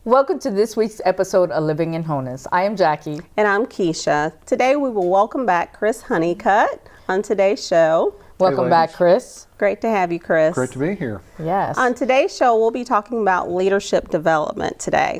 Welcome to this week's episode of Living in Wholeness. I am Jackie. And I'm Keisha. Today we will welcome back Chris Honeycutt on today's show. Welcome back, Chris. Great to have you, Chris. Great to be here. Yes. On today's show, we'll be talking about leadership development today.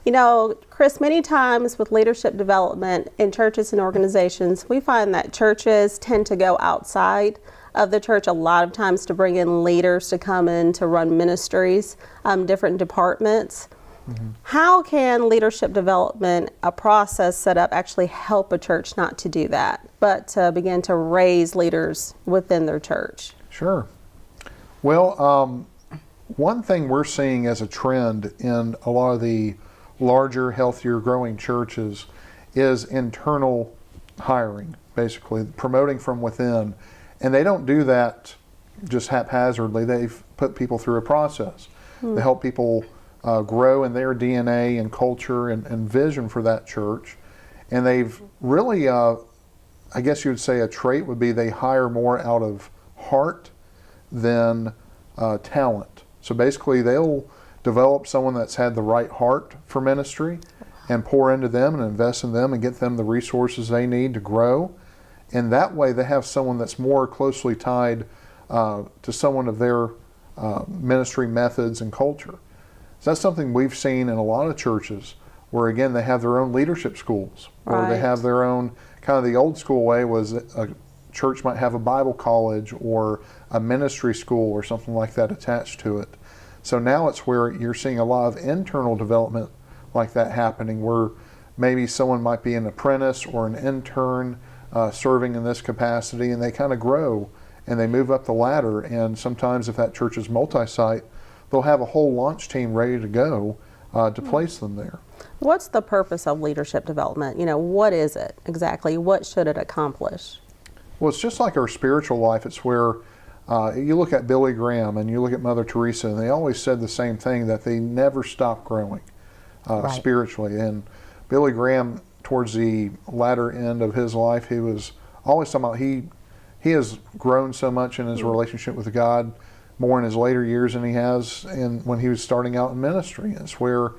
You know, Chris, many times with leadership development in churches and organizations, we find that churches tend to go outside of the church a lot of times to bring in leaders to come in to run ministries, different departments. Mm-hmm. How can leadership development, a process set up, actually help a church not to do that, but to begin to raise leaders within their church? Sure. Well, one thing we're seeing as a trend in a lot of the larger, healthier, growing churches is internal hiring, basically, promoting from within. And they don't do that just haphazardly. They've put people through a process. They help people grow in their DNA and culture and vision for that church. And they've really, I guess you would say a trait would be they hire more out of heart than talent. So basically they'll develop someone that's had the right heart for ministry and pour into them and invest in them and get them the resources they need to grow. And that way they have someone that's more closely tied to someone of their ministry methods and culture. So that's something we've seen in a lot of churches where, again, they have their own leadership schools, or they have their own, kind of the old school way was a church might have a Bible college or a ministry school or something like that attached to it. So now it's where you're seeing a lot of internal development like that happening, where maybe someone might be an apprentice or an intern serving in this capacity, and they kind of grow and they move up the ladder. And sometimes if that church is multi-site, they'll have a whole launch team ready to go to place them there. What's the purpose of leadership development? You know, what is it exactly? What should it accomplish? Well, it's just like our spiritual life. It's where you look at Billy Graham and you look at Mother Teresa, and they always said the same thing, that they never stopped growing spiritually. And Billy Graham, towards the latter end of his life, he was always talking about he has grown so much in his relationship with God, more in his later years than he has when he was starting out in ministry. It's where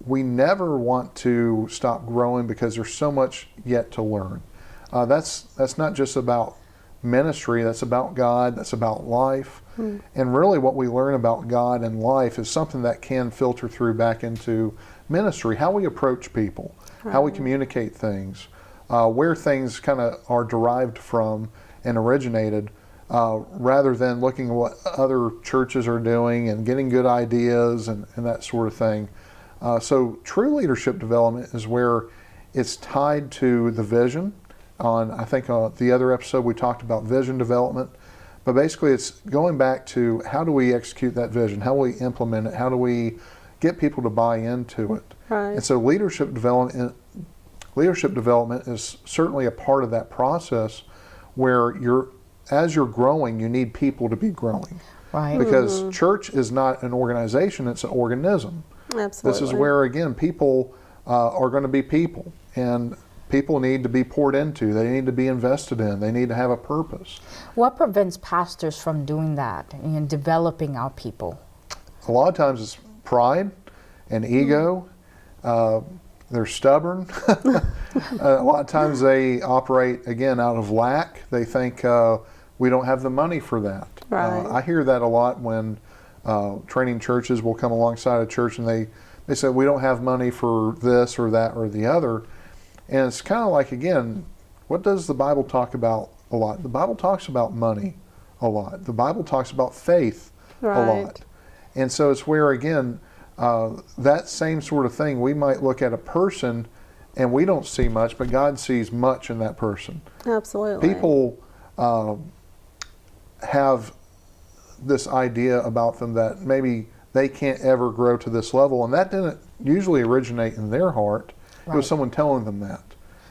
we never want to stop growing because there's so much yet to learn. That's not just about ministry, that's about God, that's about life. And really what we learn about God and life is something that can filter through back into ministry, how we approach people, how we communicate things, where things kind of are derived from and originated, rather than looking at what other churches are doing and getting good ideas and that sort of thing. So true leadership development is where it's tied to the vision. I think the other episode we talked about vision development, but basically it's going back to how do we execute that vision, how do we implement it, how do we get people to buy into it. And so leadership development is certainly a part of that process, where as you're growing, you need people to be growing. Because church is not an organization, it's an organism. Absolutely. This is where, again, people are going to be people, and people need to be poured into. They need to be invested in. They need to have a purpose. What prevents pastors from doing that and developing our people? A lot of times it's pride and ego. They're stubborn. A lot of times they operate, again, out of lack. They think we don't have the money for that. I hear that a lot when training churches will come alongside a church and they say, we don't have money for this or that or the other. And it's kind of like, again, what does the Bible talk about a lot? The Bible talks about money a lot. The Bible talks about faith a lot. And so it's where, again, that same sort of thing, we might look at a person and we don't see much, but God sees much in that person. Absolutely. People have this idea about them that maybe they can't ever grow to this level, and that didn't usually originate in their heart. It was someone telling them that.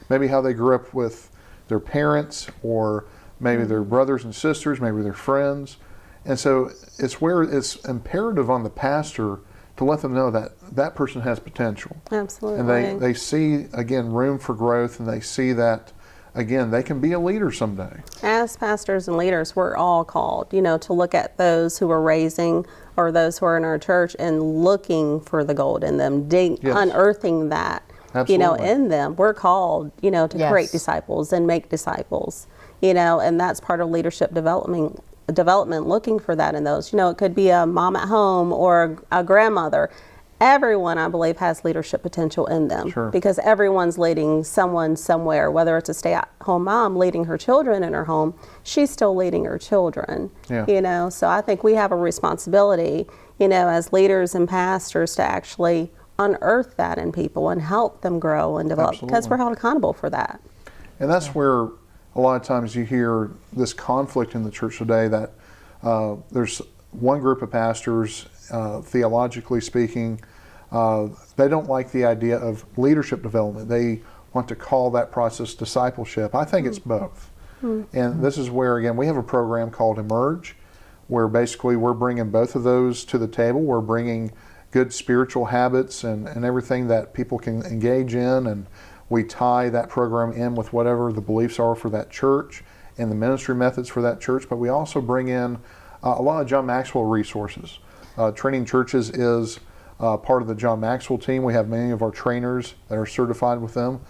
Maybe how they grew up with their parents, or maybe their brothers and sisters, maybe their friends. And so it's where it's imperative on the pastor to let them know that that person has potential. Absolutely. And they see, again, room for growth, and they see that again, they can be a leader someday. As pastors and leaders, we're all called, to look at those who are raising or those who are in our church and looking for the gold in them, Yes. unearthing that, Absolutely. in them. We're called, to Yes. create disciples and make disciples, and that's part of leadership development, looking for that in those. It could be a mom at home or a grandmother. Everyone, I believe, has leadership potential in them. Sure. Because everyone's leading someone somewhere, whether it's a stay-at-home mom leading her children in her home, she's still leading her children. Yeah. So I think we have a responsibility, as leaders and pastors to actually unearth that in people and help them grow and develop, because Absolutely. we're held accountable for that. And that's where a lot of times you hear this conflict in the church today, that there's one group of pastors, theologically speaking, they don't like the idea of leadership development. They want to call that process discipleship. I think it's both. And this is where, again, we have a program called Emerge, where basically we're bringing both of those to the table. We're bringing good spiritual habits and everything that people can engage in, and we tie that program in with whatever the beliefs are for that church and the ministry methods for that church. But we also bring in a lot of John Maxwell resources. Training Churches is part of the John Maxwell team. We have many of our trainers that are certified with them.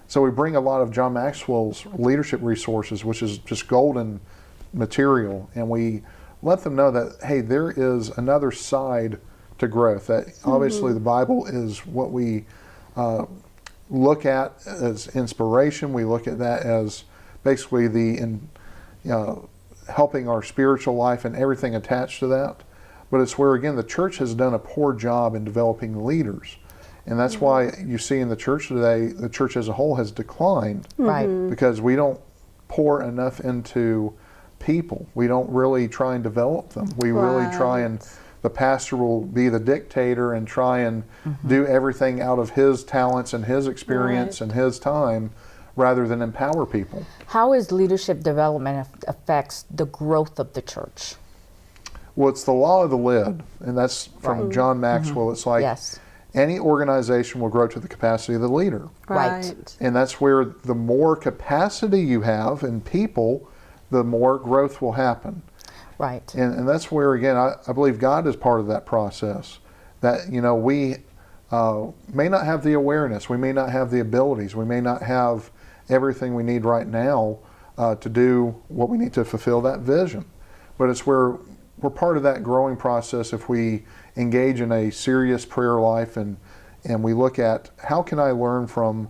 So we bring a lot of John Maxwell's leadership resources, which is just golden material, and we let them know that, hey, there is another side to growth. That obviously the Bible is what we look at as inspiration. We look at that as basically helping our spiritual life and everything attached to that. But it's where, again, the church has done a poor job in developing leaders. And that's why you see in the church today, the church as a whole has declined. Right. Because we don't pour enough into people. We don't really try and develop them. We really try and, the pastor will be the dictator and try and do everything out of his talents and his experience and his time, rather than empower people. How is leadership development affects the growth of the church? Well, it's the law of the lid, and that's from John Maxwell. It's like any organization will grow to the capacity of the leader. Right. And that's where the more capacity you have in people, the more growth will happen. Right. And that's where, again, I believe God is part of that process. That, we may not have the awareness, we may not have the abilities, we may not have everything we need right now to do what we need to fulfill that vision. But it's where we're part of that growing process if we engage in a serious prayer life and we look at, how can I learn from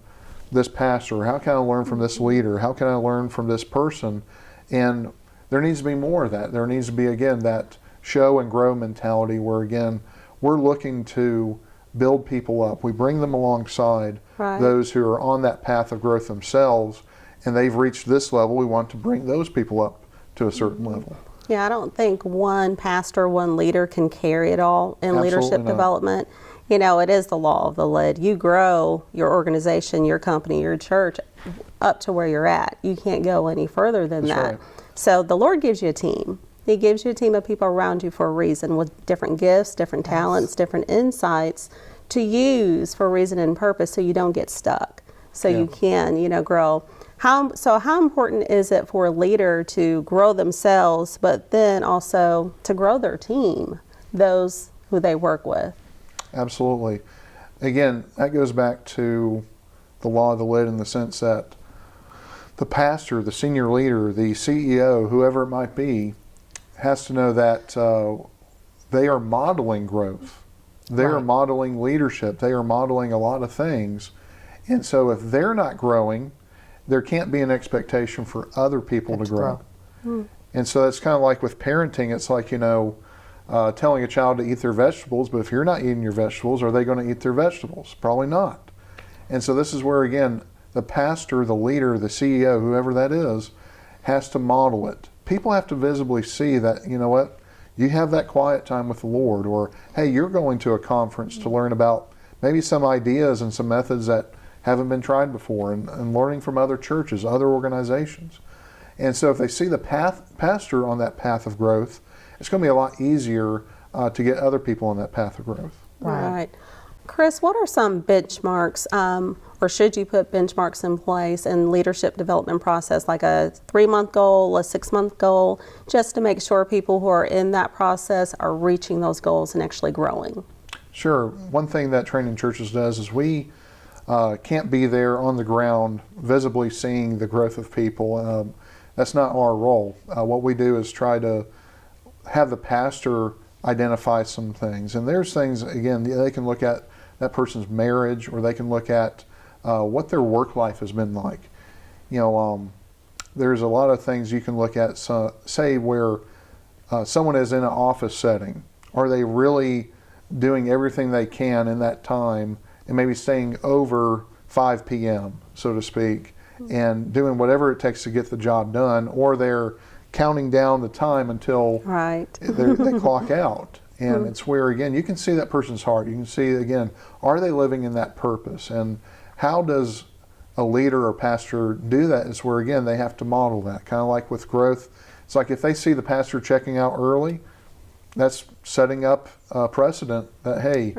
this pastor? How can I learn from this leader? How can I learn from this person? And there needs to be more of that. There needs to be, again, that show and grow mentality where, again, we're looking to build people up. We bring them alongside those who are on that path of growth themselves, and they've reached this level. We want to bring those people up to a certain level. Yeah, I don't think one pastor, one leader can carry it all in leadership development. It is the law of the lid. You grow your organization, your company, your church up to where you're at. You can't go any further than that. Right. So the Lord gives you a team. He gives you a team of people around you for a reason, with different gifts, different talents, different insights to use for reason and purpose, so you don't get stuck. So you can, grow. How important is it for a leader to grow themselves, but then also to grow their team, those who they work with? Absolutely. Again, that goes back to the law of the lid, in the sense that the pastor, the senior leader, the CEO, whoever it might be, has to know that they are modeling growth. They are modeling leadership. They are modeling a lot of things. And so if they're not growing, there can't be an expectation for other people to grow. And so that's kind of like with parenting. It's like, telling a child to eat their vegetables, but if you're not eating your vegetables, are they going to eat their vegetables? Probably not. And so this is where, again, the pastor, the leader, the CEO, whoever that is, has to model it. People have to visibly see that, you have that quiet time with the Lord, or, hey, you're going to a conference to learn about maybe some ideas and some methods that haven't been tried before, and learning from other churches, other organizations. And so if they see the pastor on that path of growth, it's going to be a lot easier to get other people on that path of growth. Right. Chris, what are some benchmarks or should you put benchmarks in place and leadership development process, like a 3-month goal, a 6-month goal, just to make sure people who are in that process are reaching those goals and actually growing? Sure. One thing that Training Churches does is we can't be there on the ground visibly seeing the growth of people. That's not our role. What we do is try to have the pastor identify some things. And there's things, again, they can look at that person's marriage, or they can look at what their work life has been like. There's a lot of things you can look at, say where someone is in an office setting. Are they really doing everything they can in that time and maybe staying over 5 p.m., so to speak, and doing whatever it takes to get the job done, or they're counting down the time until they clock out. And it's where, again, you can see that person's heart. You can see, again, are they living in that purpose? And how does a leader or pastor do that? Is where, again, they have to model that. Kind of like with growth. It's like if they see the pastor checking out early, that's setting up a precedent that, hey,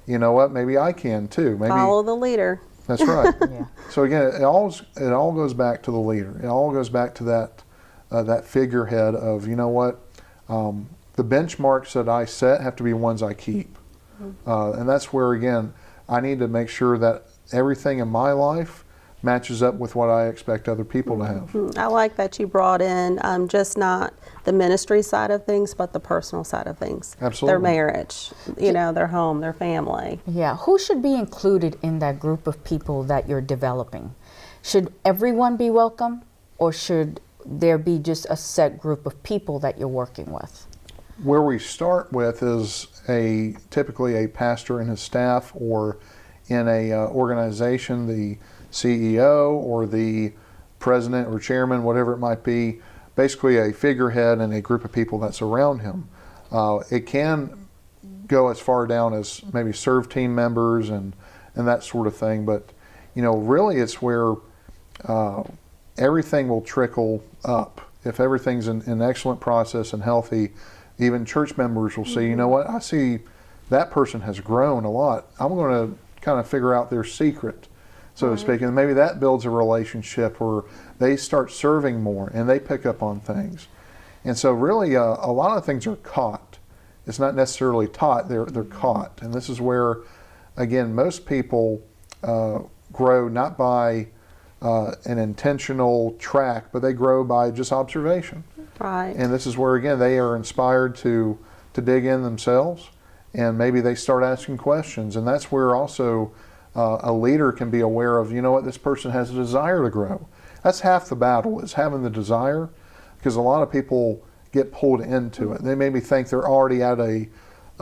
you know what, maybe I can too. Maybe follow the leader. That's right. Yeah. So again, it all goes back to the leader. It all goes back to that figurehead of, you know what, the benchmarks that I set have to be ones I keep. And that's where, again, I need to make sure that everything in my life matches up with what I expect other people to have. I like that you brought in just not the ministry side of things, but the personal side of things. Absolutely. Their marriage, their home, their family. Yeah. Who should be included in that group of people that you're developing? Should everyone be welcome, or should there be just a set group of people that you're working with? Where we start with is typically a pastor and his staff, or in a organization, the CEO or the president or chairman, whatever it might be, basically a figurehead and a group of people that's around him. It can go as far down as maybe serve team members and that sort of thing, but really it's where everything will trickle up. If everything's in an excellent process and healthy, even church members will see, you know what, I see that person has grown a lot. I'm going to kind of figure out their secret, so to speak, and maybe that builds a relationship where they start serving more and they pick up on things. And so really a lot of things are caught. It's not necessarily taught, they're caught. And this is where, again, most people grow not by an intentional track, but they grow by just observation. Right. And this is where, again, they are inspired to dig in themselves, and maybe they start asking questions. And that's where also a leader can be aware of, you know what, this person has a desire to grow. That's half the battle, is having the desire, because a lot of people get pulled into it. They maybe think they're already at a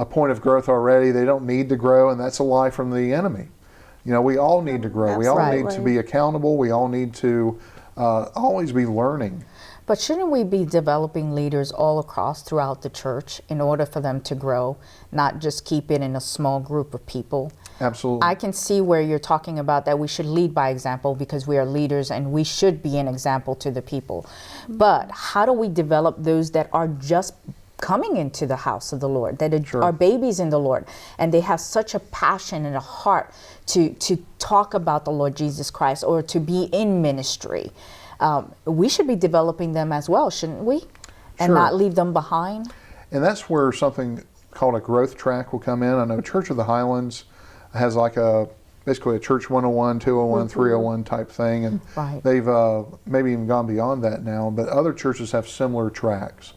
point of growth already. They don't need to grow, and that's a lie from the enemy. We all need to grow. We all need to be accountable. We all need to always be learning. But shouldn't we be developing leaders all across throughout the church in order for them to grow, not just keep it in a small group of people? Absolutely. I can see where you're talking about that we should lead by example, because we are leaders and we should be an example to the people. But how do we develop those that are just coming into the house of the Lord, that are babies in the Lord, and they have such a passion and a heart to talk about the Lord Jesus Christ, or to be in ministry? We should be developing them as well, shouldn't we? And not leave them behind. And that's where something called a growth track will come in. I know Church of the Highlands has like basically a Church 101, 201, 301 type thing, and they've maybe even gone beyond that now, but other churches have similar tracks.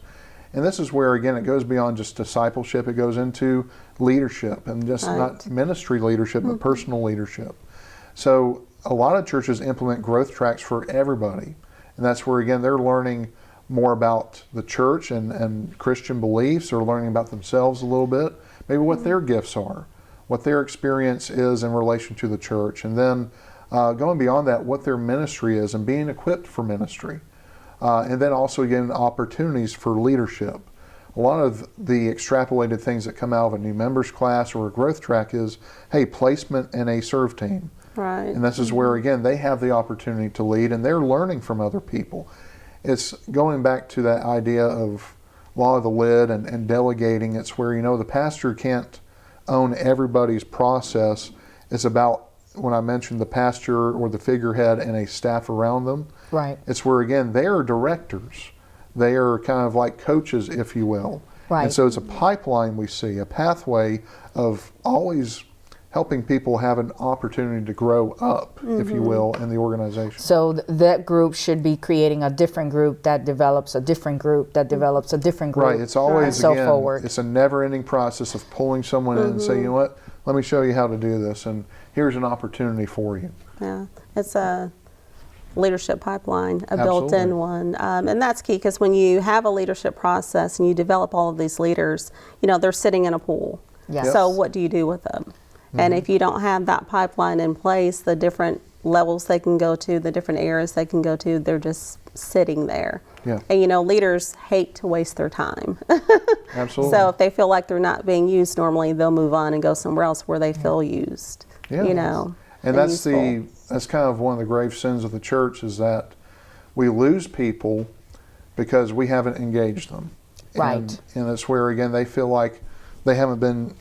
And this is where, again, it goes beyond just discipleship. It goes into leadership, and just not ministry leadership, but personal leadership. So a lot of churches implement growth tracks for everybody. And that's where, again, they're learning more about the church and Christian beliefs. They're learning about themselves a little bit, maybe what their gifts are, what their experience is in relation to the church. And then going beyond that, what their ministry is and being equipped for ministry. And then also, again, opportunities for leadership. A lot of the extrapolated things that come out of a new members class or a growth track is, hey, placement in a serve team. Right. And this is where, again, they have the opportunity to lead, and they're learning from other people. It's going back to that idea of law of the lid and delegating. It's where, the pastor can't own everybody's process. It's about when I mentioned the pastor or the figurehead and a staff around them. Right. It's where, again, they are directors. They are kind of like coaches, if you will. Right. And so it's a pipeline we see, a pathway of always helping people have an opportunity to grow up, if you will, in the organization. So that group should be creating a different group that develops a different group that develops a different group. Right. It's always, and so again, forward. it's a never-ending process of pulling someone in and saying, you know what, let me show you how to do this, and here's an opportunity for you. Yeah, it's a leadership pipeline, a Absolutely. built-in one. And that's key, because when you have a leadership process and you develop all of these leaders, they're sitting in a pool. Yes. So what do you do with them? And if you don't have that pipeline in place, the different levels they can go to, the different areas they can go to, they're just sitting there. Yeah. And leaders hate to waste their time. Absolutely. So if they feel like they're not being used normally, they'll move on and go somewhere else where they feel used. Yeah. And that's useful. that's kind of one of the grave sins of the church, is that we lose people because we haven't engaged them. Right. And that's where, again, they feel like they haven't been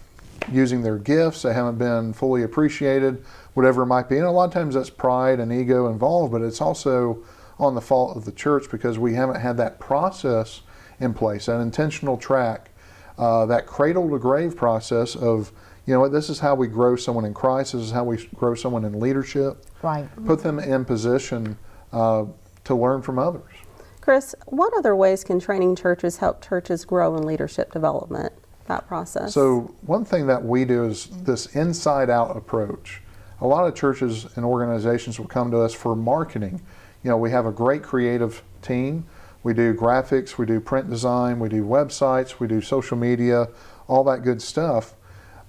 using their gifts, they haven't been fully appreciated, whatever it might be. And a lot of times that's pride and ego involved, but it's also on the fault of the church because we haven't had that process in place, that intentional track, that cradle to grave process of, this is how we grow someone in Christ, this is how we grow someone in leadership. Right. Put them in position to learn from others. Chris, what other ways can training churches help churches grow in leadership development, that process? So one thing that we do is this inside-out approach. A lot of churches and organizations will come to us for marketing. We have a great creative team. We do graphics, we do print design, we do websites, we do social media, all that good stuff.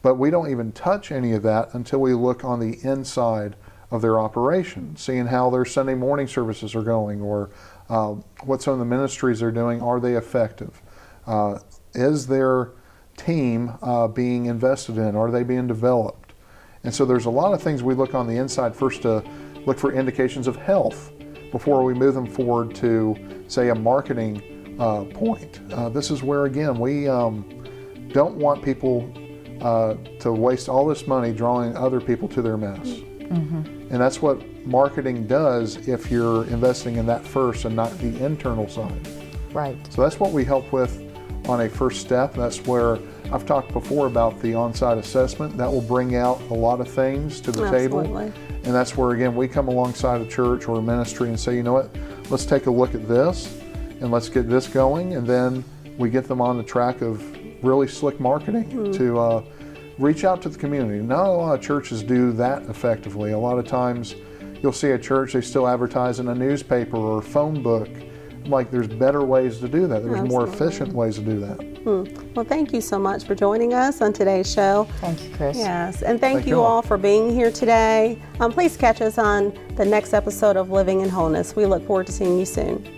But we don't even touch any of that until we look on the inside of their operation, seeing how their Sunday morning services are going, or what some of the ministries are doing. Are they effective? Is their team being invested in? Are they being developed? And so there's a lot of things we look on the inside first to look for indications of health before we move them forward to, say, a marketing point. This is where, again, we don't want people to waste all this money drawing other people to their mess. And that's what marketing does if you're investing in that first and not the internal side. Right. So that's what we help with on a first step. That's where I've talked before about the on-site assessment. That will bring out a lot of things to the table. And that's where, again, we come alongside a church or a ministry and say, you know what, let's take a look at this and let's get this going. And then we get them on the track of really slick marketing to reach out to the community. Not a lot of churches do that effectively. A lot of times you'll see a church, they still advertise in a newspaper or a phone book. Like, there's better ways to do that. There's more efficient ways to do that. Well, thank you so much for joining us on today's show. Thank you, Chris. Yes, and thank you all for being here today. Please catch us on the next episode of Living in Wholeness. We look forward to seeing you soon.